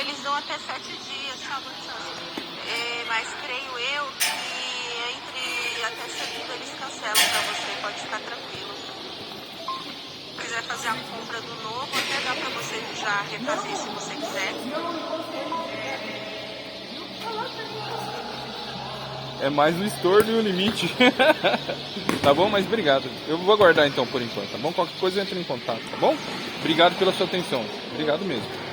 eles dão até 7 dias, sabe? Mas creio eu que entre até segunda eles cancelam pra você, pode ficar tranquilo. Se quiser fazer a compra do novo, até dá pra você já refazer se você quiser. É mais o estorno e o limite. Tá bom? Mas obrigado. Eu vou aguardar então por enquanto, tá bom? Qualquer coisa entra em contato, tá bom? Obrigado pela sua atenção. Obrigado mesmo.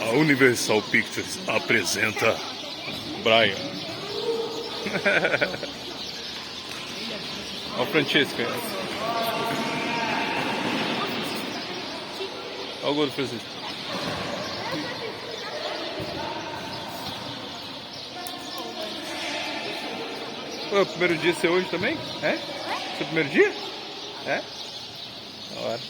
A Universal Pictures apresenta Brian. Ó, Francesca. Ó o gol do Francisco. Ué, o primeiro dia seu hoje também? É? Seu primeiro dia? É? Da hora.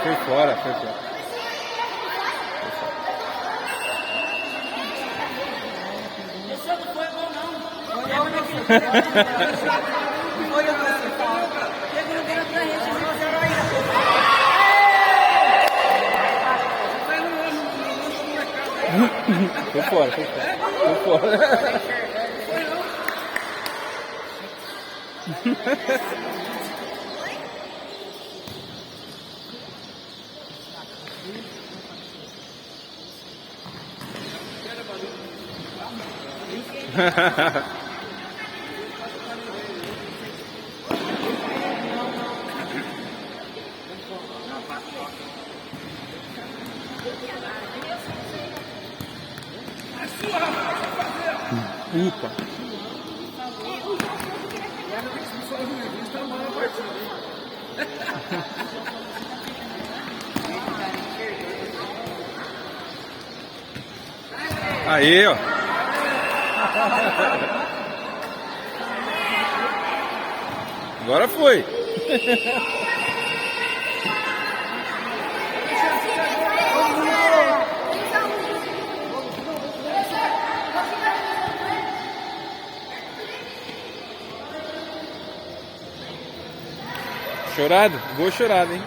Foi fora, foi fora. Foi fora, foi fora. Foi fora. Puta. Aí, ó. Agora foi. Chorado? Gol chorado, hein?